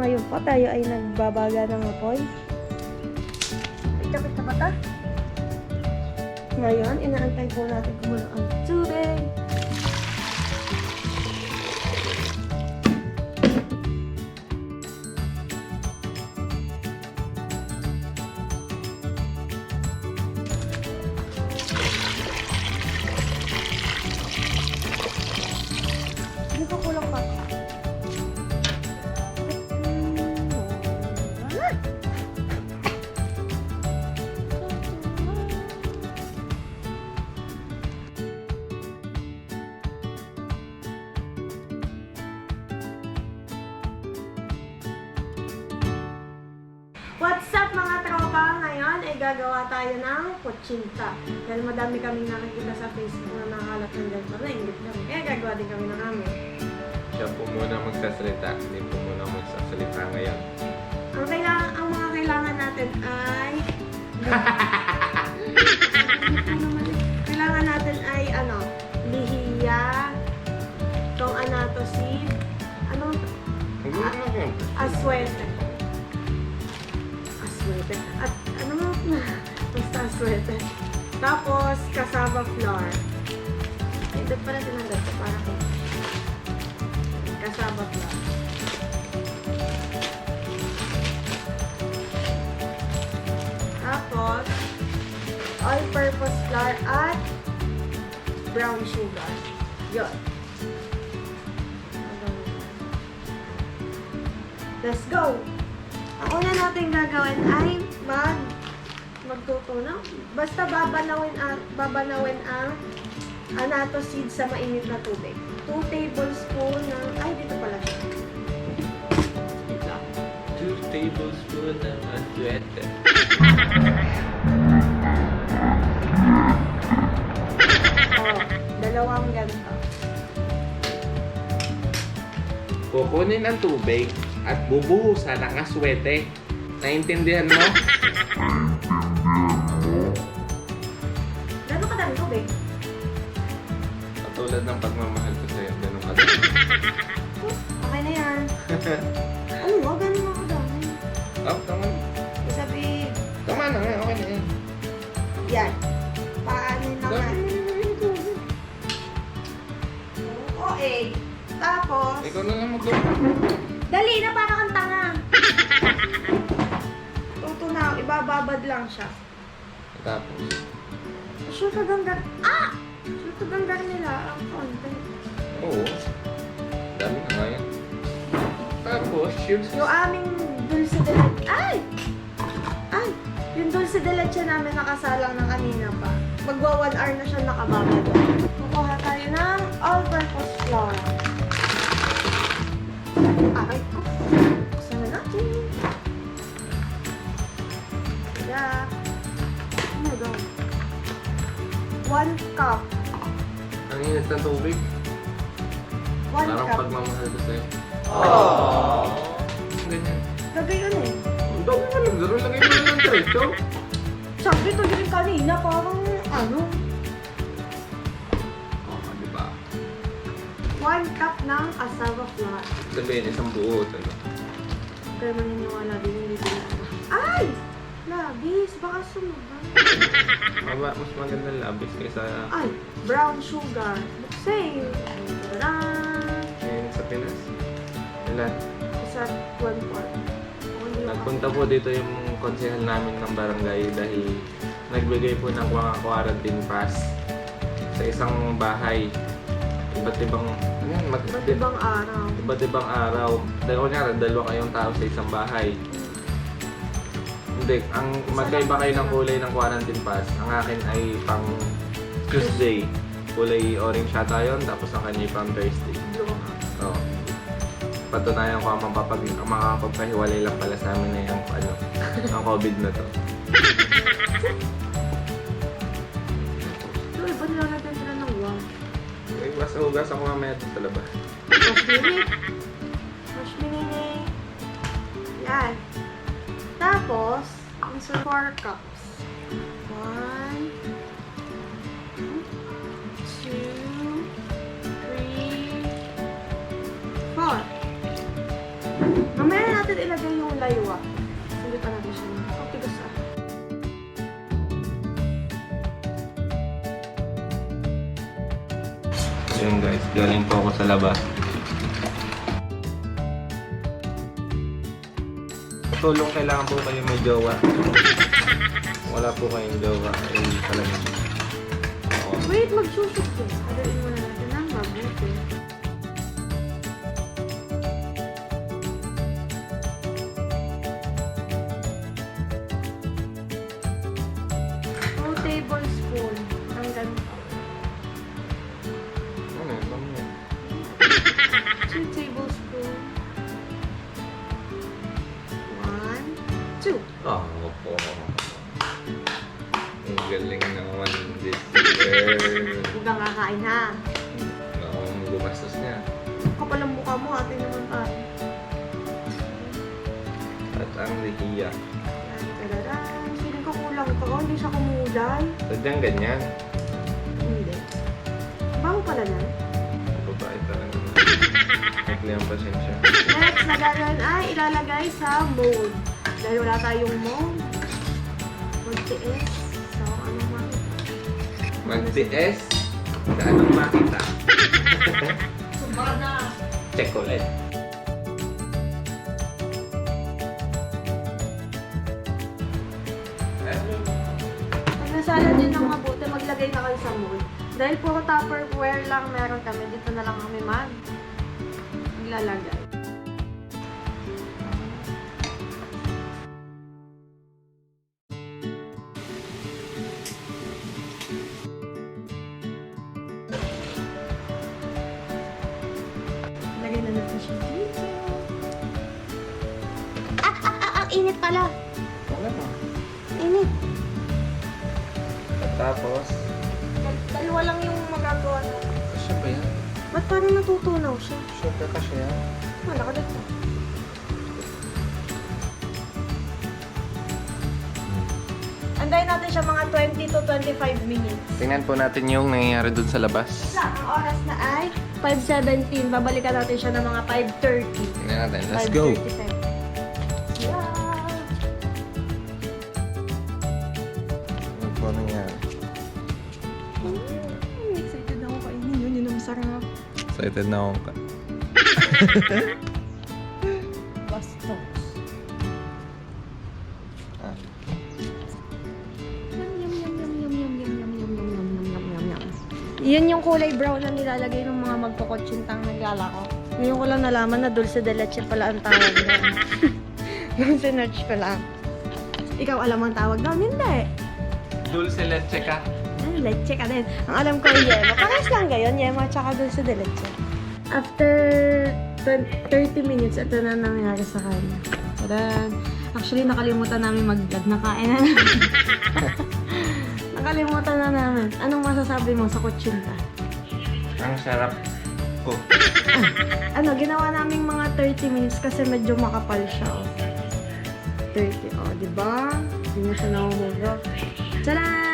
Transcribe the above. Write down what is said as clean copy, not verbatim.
ngayon po tayo ay nagbabaga ng apoy. Kapit na ba ta? Ngayon, inaantay po natin kumulo ang tubig. Hindi ko kulang pa. What's up mga tropa? Ngayon ay gagawa tayo ng kutsinta. Dahil madami kaming nakikita sa Facebook na nakalat ng ganito na ingit kami. Kaya gagawa din kami ng amin. Siya po muna magsasalita. Hindi po muna magsasalita ngayon. Ang mga kailangan natin ay... kailangan natin ay lihiya, tong anatosid, aswete. At basta aswete. Tapos, cassava flour. Ito pala tinanggap ko para ko. Cassava flour. Tapos, all-purpose flour at brown sugar. Yun. Let's go! Ang una natin gagawin ay magtutunaw. Basta babanawin ang anatosid sa mainit na tubig. 2 tablespoon ng... Ay, dito pala siya. 2 tablespoon ng aswete. Dalawang ganito. Kukunin ang tubig at bubuhusan ang aswete. Naintindihan mo? Gano'n kadami tubig? Katulad ng pagmamahal ko sa'yo. Ganun ka dami. Okay na yan. Ano mo? Gano'n ako dami. Oh, tama. Sabi, Tama na nga. Okay na yan. yan. Paano na nga? Okay. Tapos, Ikaw na lang mag-go. dali na para kang tanga. Tutunaw, ibababad lang siya. Tapos, Sure kaganggar. Ah! Sure kaganggar nila ang konti. oo. Dami na nga yan. Tapos, shoes. Yung aming Dulce De Leche. Ay! Ay! Yung Dulce De Leche namin nakasalang na kanina pa. Magwa 1 hour na siya nakababad. Kukuha tayo ng all-purpose flour. Aray ko. Buksan na natin. Yeah. Oh my God. 1 cup. Ang init ng tubig. 1 Parang cup. pagmamahal ko sa'yo. Ganyan. Lagay yun eh. Ang dami ka lang. Lagay mo na ng trecho. Sabi ito yung kanina, parang ano. Oo, di ba? 1 cup ng cassava flour. Sabihin, isang buo. Ano? Kaya maniniwala din hindi ko na. Ay! Labis, baka sumubang. Mas maganda labis kaysa Ay, brown sugar. Buksay. Tadaan! ngayon sa Pinas. Ilan? Isa 1/4. Nagpunta po dito yung konsehal namin ng barangay dahil nagbigay po ng mga quarantine pass sa isang bahay. Iba't ibang Ba't ibang araw? iba't ibang araw. Kunyari, dalawa kayong tao sa isang bahay. Hindi, ang magkaiba kayo ng kulay ng quarantine pass. Ang akin ay pang Tuesday. Kulay orange yata yun, tapos ang kanya ay pang Thursday. Blue. Oo. Patunayan ko ang makakapagpahiwalay lang pala sa amin na yung ang COVID na to. So, iba nilalagyan sila ng wow. Ay, basta hugas ako mamaya ito sa labas. Wash minute. Yan. Tapos, isa 4 cups. 1, 2, 3, 4. Mamaya na natin ilagay yung laywa. Hindi pa natin siya. Ang tigas ah. Ayun guys, galing po ako sa labas. Tulong kailangan po kayo may jowa. Wala po kayong jowa. Ay talaga. Wait, magsusok ko. Haluin muna natin ng mabuti. Two tablespoon ng ganito. Ano yun? Ano yun? 2 tablespoon. 1, 2. Po. Ang galing naman this girl. Huwag kang kakain ha. Ang gumastos niya. Kapal ang mukha mo, atin naman tayo. At ang lihiya. Yan, tadadaan. Feeling ko kulang to. Hindi siya kumulay. Sadyang ganyan. Hindi. Bago pala na. Babae talaga. Nagli ang pasensya. Next na gagawin ay ilalagay sa mold. Dahil wala tayong mold. Magtiis. So, anong makita? Magtiis. Sa anong makita? Sumana! Check ulit. Pag nasala din ng mabuti, maglagay na kayo sa mold. Dahil puro Tupperware lang meron kami, dito na lang kami maglalagay. Lagay na natin siya dito. Ang init pala. Wala pa. Init. At tapos, Dalawa lang yung magagawa natin. kasya ba yan? Ba't parang natutunaw siya? Sure ka kasya yan? Wala ka dito. Andayin natin siya mga 20 to 25 minutes. Tingnan po natin yung nangyayari dun sa labas. Ang oras na ay 5:17. Babalikan natin siya ng mga 5:30. Tingnan natin. Let's go! 5:37. Yeah. Ano po nangyayari? Excited na ako kainin yun. Yun ang masarap. Excited na ako ka. Bastos. Ah. Yun yung kulay brown na nilalagay ng mga magkukutsintang naglalako. Ngayon ko lang nalaman na Dulce De Leche pala ang tawag doon. Yung sinerch ko lang. Ikaw alam ang tawag doon? Hindi. Dulce leche ka. Leche ka din. Ang alam ko yung yema. Parehas lang gayon, yema at saka Dulce De Leche. After 30 minutes, ito na nangyari sa kanya. Tadan! Actually, nakalimutan namin mag-vlog. Nakain na namin. Nakalimutan na namin. Anong masasabi mo sa kutsinta? Ang sarap ko. Ginawa naming mga 30 minutes kasi medyo makapal siya. Oh. 30, oh, di ba? Hindi na siya nahuhulog. Tadaan!